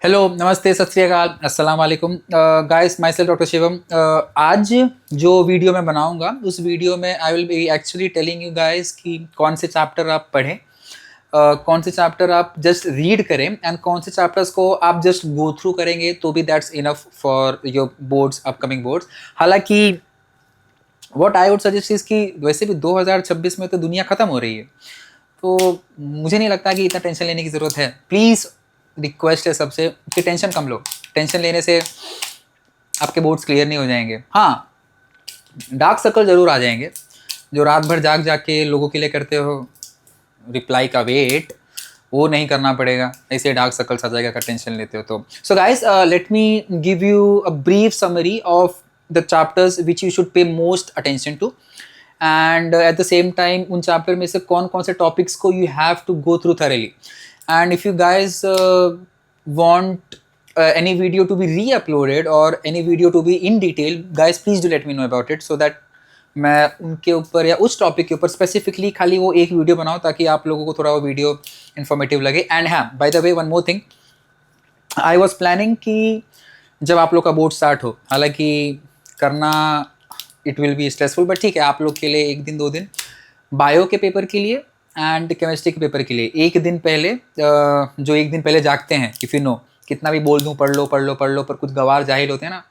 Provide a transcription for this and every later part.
Hello, नमस्ते, सत श्री अकाल, अस्सलाम वालेकुम guys. My self doctor Shivam. आज जो वीडियो मैं बनाऊंगा उस वीडियो में I will be actually telling you guys कि कौन से चैप्टर आप पढ़ें, कौन से चैप्टर आप जस्ट रीड करें एंड कौन से चैप्टर्स को आप जस्ट गो थ्रू करेंगे तो भी that's enough for your boards, upcoming boards. हालांकि what I would suggest is कि वैसे भी 2026 में तो दुनिया ख़त्म हो रही है, तो मुझे नहीं लगता कि इतना टेंशन लेने की ज़रूरत है। प्लीज़ रिक्वेस्ट है सबसे कि टेंशन कम लो। टेंशन लेने से आपके बोर्ड्स क्लियर नहीं हो जाएंगे। हाँ, डार्क सर्कल ज़रूर आ जाएंगे। जो रात भर जाग जाग के लोगों के लिए करते हो रिप्लाई का वेट, वो नहीं करना पड़ेगा। ऐसे डार्क सर्कल्स आ जाएगा अगर टेंशन लेते हो तो। So guys, let me give you a brief summary of the chapters which you should pay most attention to, and at the same time उन चैप्टर में से कौन कौन से टॉपिक्स को you have to go through thoroughly. And if you guys want any video to be re-uploaded or any video to be in detail, guys please do let me know about it so that मैं उनके ऊपर या उस topic के ऊपर specifically खाली वो एक वीडियो बनाऊँ ताकि आप लोगों को थोड़ा वो वीडियो इन्फॉर्मेटिव लगे। एंड हाँ, by the way one more thing, I was planning कि जब आप लोग का बोर्ड स्टार्ट हो, हालांकि करना it will be stressful but ठीक है, आप लोग के लिए एक दिन दो दिन बायो के पेपर के लिए एंड केमिस्ट्री के पेपर के लिए एक दिन पहले, जो एक दिन पहले जागते हैं, इफ़ यू नो, कितना भी बोल दूँ पढ़ लो पढ़ लो पढ़ लो, पर कुछ गवार जाहिल होते हैं ना,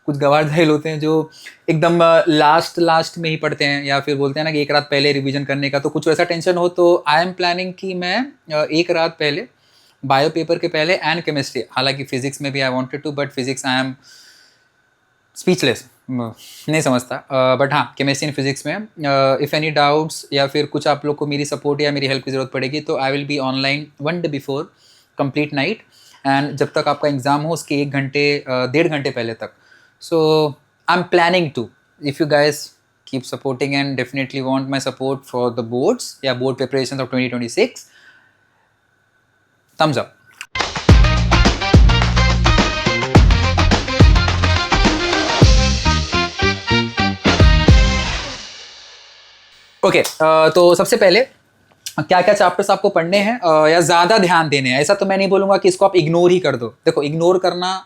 कुछ गवार जाहिल होते हैं जो एकदम लास्ट में ही पढ़ते हैं या फिर बोलते हैं ना कि एक रात पहले रिवीजन करने का। तो कुछ वैसा टेंशन हो तो आई एम प्लानिंग कि मैं एक रात पहले बायो पेपर के पहले एंड केमिस्ट्री, हालांकि फिजिक्स में भी I wanted to, but physics I am speechless, नहीं समझता। बट हाँ, केमिस्ट्री एंड फिजिक्स में इफ़ एनी डाउट्स या फिर कुछ आप लोग को मेरी सपोर्ट या मेरी हेल्प की ज़रूरत पड़ेगी तो I will be online one day before complete night, and जब तक आपका एग्ज़ाम हो उसके 1-1.5 घंटे पहले तक। So I am planning to, if you guys keep supporting and definitely want my support for the boards, yeah, board preparations of 2026, thumbs up. Okay, तो सबसे पहले क्या क्या चैप्टर्स आपको पढ़ने हैं या ज़्यादा ध्यान देने हैं। ऐसा तो मैं नहीं बोलूँगा कि इसको आप इग्नोर ही कर दो। देखो, इग्नोर करना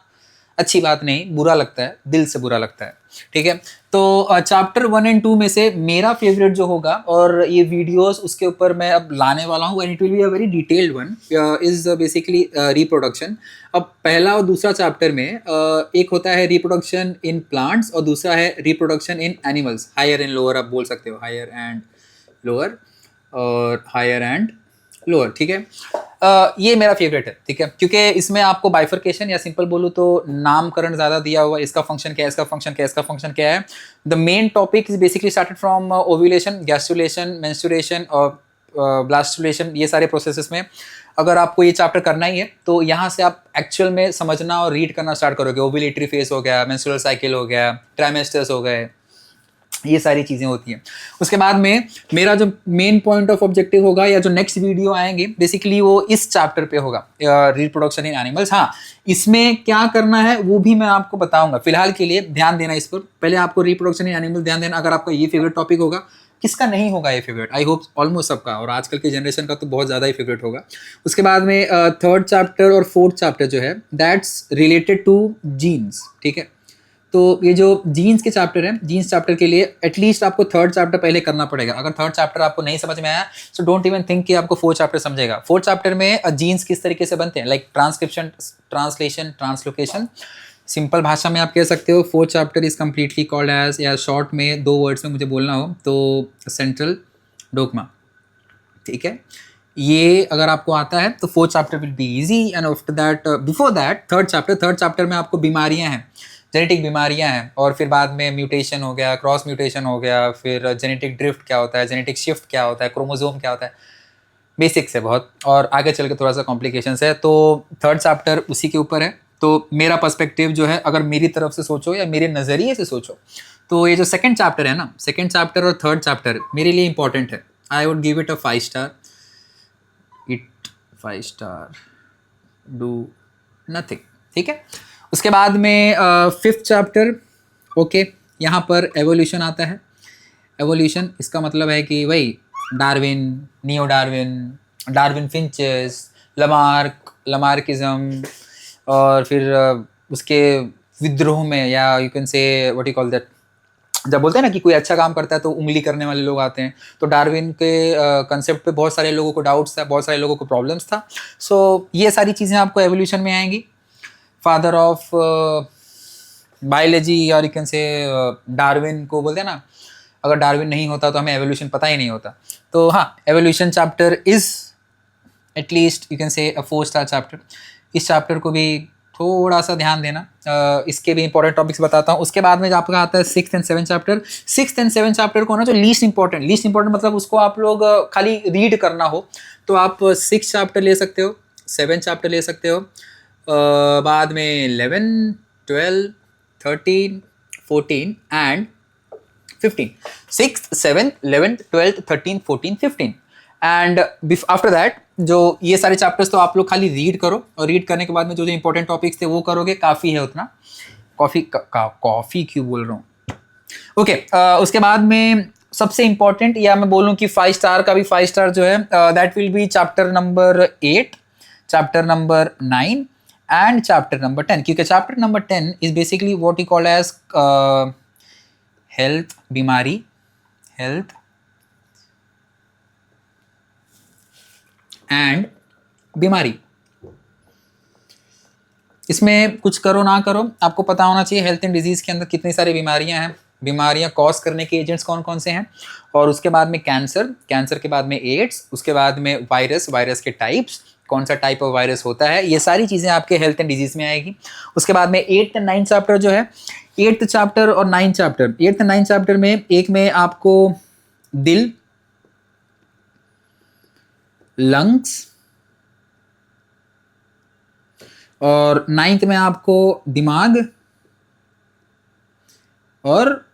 अच्छी बात नहीं, बुरा लगता है, दिल से बुरा लगता है, ठीक है। तो चैप्टर 1 एंड 2 में से मेरा फेवरेट जो होगा, और ये वीडियोस उसके ऊपर मैं अब लाने वाला हूँ, and it will be a very detailed one, is basically reproduction. अब पहला और दूसरा चैप्टर में एक होता है रिप्रोडक्शन इन प्लांट्स और दूसरा है reproduction in animals, higher and lower आप बोल सकते हो, हायर एंड लोअर और हायर एंड लोअर, ठीक है। ये मेरा फेवरेट है, ठीक है, क्योंकि इसमें आपको बाइफर्केशन या सिंपल बोलूँ तो नामकरण ज़्यादा दिया हुआ, इसका फंक्शन क्या है, इसका फंक्शन क्या है, इसका फंक्शन क्या है। The main topic is basically started from ovulation, gastrulation, menstruation और ब्लास्टुलेशन। ये सारे प्रोसेसेस में अगर आपको ये चैप्टर करना ही है तो यहाँ से आप एक्चुअल में समझना और रीड करना स्टार्ट करोगे। ओव्यूलेटरी फेज हो गया, मेंस्ट्रुअल साइकिल हो गया, ट्राइमेस्टर्स हो गए, ये सारी चीज़ें होती हैं। उसके बाद में मेरा जो मेन पॉइंट ऑफ ऑब्जेक्टिव होगा या जो नेक्स्ट वीडियो आएंगे बेसिकली वो इस चैप्टर पे होगा, रिप्रोडक्शन इन एनिमल्स। हाँ, इसमें क्या करना है वो भी मैं आपको बताऊंगा। फिलहाल के लिए ध्यान देना इस पर, पहले आपको रिप्रोडक्शन इन एनिमल ध्यान देना। अगर आपका ये फेवरेट टॉपिक होगा, किसका नहीं होगा ये फेवरेट, आई होप ऑलमोस्ट सबका, और आजकल की जनरेशन का तो बहुत ज़्यादा ही फेवरेट होगा। उसके बाद में थर्ड चैप्टर और फोर्थ चैप्टर जो है दैट्स रिलेटेड टू जीन्स, ठीक है। तो ये जो जीन्स के चैप्टर हैं, जीन्स चैप्टर के लिए एटलीस्ट आपको थर्ड चैप्टर पहले करना पड़ेगा। अगर थर्ड चैप्टर आपको नहीं समझ में आया सो डोंट इवन थिंक कि आपको फोर्थ चैप्टर समझेगा। फोर्थ चैप्टर में जीन्स किस तरीके से बनते हैं, like transcription, translation, translocation, simple भाषा में आप कह सकते हो। Fourth chapter is completely called as, या शॉर्ट में 2 वर्ड्स में मुझे बोलना हो तो सेंट्रल डोग्मा, ठीक है। ये अगर आपको आता है तो fourth chapter will be easy, and after that, before that third chapter में आपको बीमारियां हैं, जेनेटिक बीमारियां हैं, और फिर बाद में म्यूटेशन हो गया, क्रॉस म्यूटेशन हो गया, फिर जेनेटिक ड्रिफ्ट क्या होता है, जेनेटिक शिफ्ट क्या होता है, क्रोमोसोम क्या होता है, बेसिक्स है बहुत, और आगे चल के थोड़ा सा कॉम्प्लिकेशंस है। तो थर्ड चैप्टर उसी के ऊपर है। तो मेरा पर्सपेक्टिव जो है, अगर मेरी तरफ से सोचो या मेरे नज़रिए से सोचो, तो ये जो सेकेंड चैप्टर है ना, सेकेंड चैप्टर और थर्ड चैप्टर मेरे लिए इंपॉर्टेंट है। I would give it a 5 star, it 5 star, do nothing, ठीक है। उसके बाद में फिफ्थ चैप्टर, ओके, यहाँ पर एवोल्यूशन आता है। एवोल्यूशन इसका मतलब है कि वही Darwin, neo Darwin, Darwin finches, Lamarck, लमार्किज्म, और फिर उसके विद्रोह में, या you can say what you call that, जब बोलते हैं ना कि कोई अच्छा काम करता है तो उंगली करने वाले लोग आते हैं, तो डार्विन के कंसेप्ट पे बहुत सारे लोगों को डाउट्स था, बहुत सारे लोगों को प्रॉब्लम्स था। सो ये सारी चीज़ें आपको एवोल्यूशन में आएंगी। फादर ऑफ बायोलॉजी, और यू कैन से डार्विन को बोलते हैं ना, अगर डार्विन नहीं होता तो हमें एवोल्यूशन पता ही नहीं होता। तो हाँ, evolution chapter is at least you can say a 4-स्टार chapter. इस चैप्टर को भी थोड़ा सा ध्यान देना। इसके भी इंपॉर्टेंट टॉपिक्स बताता हूँ। उसके बाद में आपका आता है 6th and 7th chapter. 6th and 7th chapter को ना जो लीस्ट इंपॉर्टेंट मतलब उसको आप लोग खाली रीड करना हो तो आप 6th चैप्टर ले सकते हो, 7th चैप्टर ले सकते हो, बाद में 11, 12, 13, 14 and 15। 6th, 7th, 11th, 12th, 13, 14, 15 and after that जो ये सारे चैप्टर्स तो आप लोग खाली रीड करो, और रीड करने के बाद में जो जो इंपॉर्टेंट टॉपिक्स थे वो करोगे, काफ़ी है उतना। कॉफ़ी क्यों बोल रहा हूँ, ओके। उसके बाद में सबसे इंपॉर्टेंट, या मैं बोलूँ कि 5 स्टार का भी 5 स्टार जो है, that will be chapter number 8, chapter number 9 and chapter number 10, क्योंकि chapter number 10 is basically what you call as health, बीमारी, हेल्थ एंड बीमारी। इसमें कुछ करो ना करो आपको पता होना चाहिए हेल्थ एंड डिजीज़ के अंदर कितनी सारी बीमारियां हैं, बीमारियां कॉज करने के एजेंट्स कौन कौन से हैं, और उसके बाद में कैंसर के बाद में एड्स, उसके बाद में वायरस के टाइप्स, कौन सा टाइप ऑफ वायरस होता है, ये सारी चीज़ें आपके हेल्थ एंड डिजीज़ में आएगी। उसके बाद में 8th एंड 9th चैप्टर जो है, 8th चैप्टर और 9th chapter, 8th and 9th chapter में एक में आपको दिल, लंग्स, और 9th में आपको दिमाग और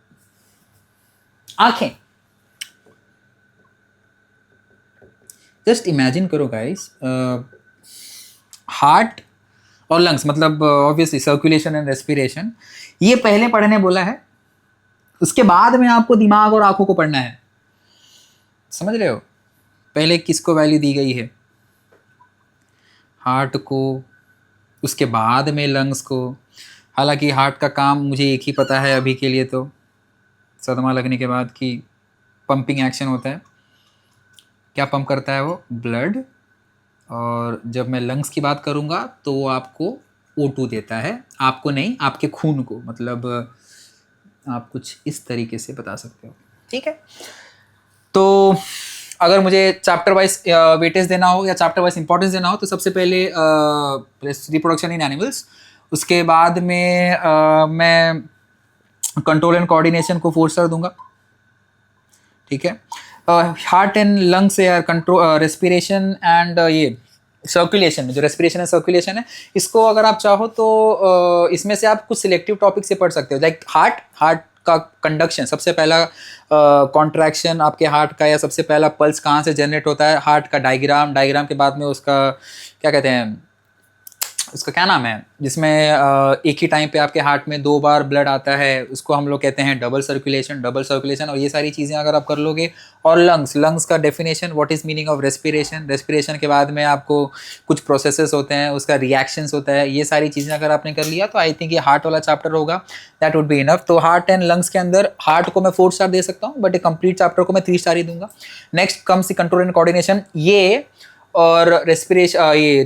आंखें। जस्ट इमेजिन करो गाइस, हार्ट और लंग्स मतलब ऑब्वियसली सर्कुलेशन एंड रेस्पिरेशन, ये पहले पढ़ने बोला है, उसके बाद में आपको दिमाग और आंखों को पढ़ना है। समझ रहे हो, पहले किसको वैल्यू दी गई है, हार्ट को, उसके बाद में लंग्स को। हालांकि हार्ट का काम मुझे एक ही पता है अभी के लिए, तो सदमा लगने के बाद कि पंपिंग एक्शन होता है। क्या पंप करता है वो, ब्लड, और जब मैं लंग्स की बात करूँगा तो वो आपको O2 देता है, आपको नहीं, आपके खून को, मतलब आप कुछ इस तरीके से बता सकते हो, ठीक है। तो अगर मुझे चैप्टर वाइज वेटेज देना हो या चैप्टर वाइज इंपॉर्टेंस देना हो तो सबसे पहले रिप्रोडक्शन इन एनिमल्स, उसके बाद में मैं कंट्रोल एंड कोऑर्डिनेशन को 4 स्टार दूंगा, ठीक है। हार्ट एंड लंग्स या कंट्रोल, रेस्पिरेशन एंड ये सर्कुलेशन में, जो रेस्पिरेशन एंड सर्कुलेशन है, इसको अगर आप चाहो तो इसमें से आप कुछ सिलेक्टिव टॉपिक से पढ़ सकते हो। लाइक हार्ट का कंडक्शन, सबसे पहला कॉन्ट्रैक्शन आपके हार्ट का, या सबसे पहला पल्स कहाँ से जनरेट होता है, हार्ट का डायग्राम के बाद में उसका क्या कहते हैं, उसका क्या नाम है, जिसमें एक ही टाइम पे आपके हार्ट में 2 बार ब्लड आता है, उसको हम लोग कहते हैं डबल सर्कुलेशन। और ये सारी चीज़ें अगर आप कर लोगे, और लंग्स का definition, what is meaning of respiration के बाद में आपको कुछ प्रोसेसेस होते हैं, उसका रिएक्शंस होता है, ये सारी चीज़ें अगर आपने कर लिया तो आई थिंक ये हार्ट वाला चैप्टर होगा, दैट वुड बी इनफ। तो हार्ट एंड लंग्स के अंदर हार्ट को मैं 4 स्टार दे सकता हूँ, बट एक कंप्लीट चैप्टर को मैं 3 स्टार ही दूंगा। Next comes the control and coordination, ये और रेस्पिरेशन, ये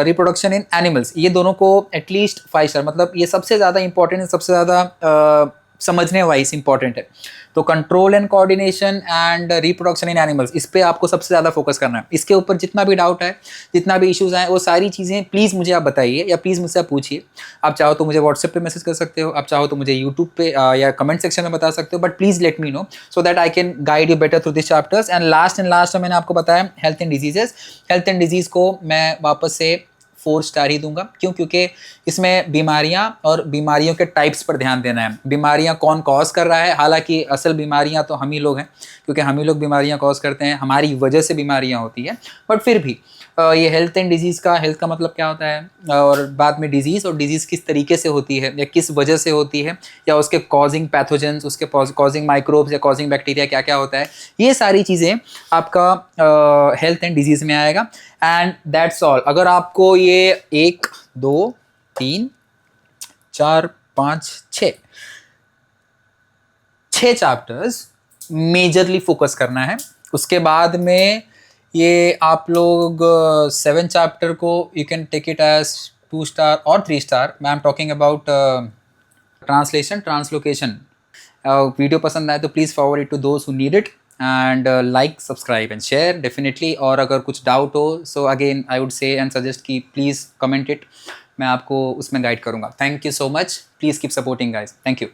रिप्रोडक्शन इन एनिमल्स, ये दोनों को एटलीस्ट 5 स्टार, मतलब ये सबसे ज़्यादा इंपॉर्टेंट है, सबसे ज़्यादा समझने वाइज इंपॉर्टेंट है। तो control and coordination and reproduction in animals, इस पे आपको सबसे ज़्यादा फोकस करना है। इसके ऊपर जितना भी डाउट है, जितना भी इश्यूज आए, वो सारी चीज़ें प्लीज़ मुझे आप बताइए, या प्लीज़ मुझसे आप पूछिए। आप चाहो तो मुझे व्हाट्सएप पे मैसेज कर सकते हो, आप चाहो तो मुझे यूट्यूब पे या कमेंट सेक्शन में बता सकते हो, but please let me know so that I can guide you better through this chapters. And last में मैंने आपको बताया हेल्थ एंड डिजीज़ को मैं वापस से 4 स्टार ही दूंगा। क्यों? क्योंकि इसमें बीमारियां और बीमारियों के टाइप्स पर ध्यान देना है। बीमारियां कौन कॉज कर रहा है, हालांकि असल बीमारियां तो हम ही लोग हैं, क्योंकि हम ही लोग बीमारियां कॉज करते हैं, हमारी वजह से बीमारियां होती है, बट फिर भी ये हेल्थ एंड डिजीज़ का, हेल्थ का मतलब क्या होता है, और बाद में डिजीज़, और डिजीज़ किस तरीके से होती है या किस वजह से होती है, या उसके कॉजिंग पैथोजेंस, उसके कॉजिंग माइक्रोब्स या कॉजिंग बैक्टीरिया क्या क्या होता है, ये सारी चीज़ें आपका हेल्थ एंड डिजीज़ में आएगा। And that's all. अगर आपको ये 1 2 3 4 5 6 चैप्टर्स मेजरली फोकस करना है, उसके बाद में ये आप लोग 7 चैप्टर को you can take it as 2 star और 3 star. I am talking about translation, translocation. Video पसंद आए तो please forward it to those who need it, and like, subscribe and share definitely. और अगर कुछ डाउट हो so again I would say and suggest कि please comment it, मैं आपको उसमें गाइड करूँगा। Thank you so much, please keep supporting guys, thank you.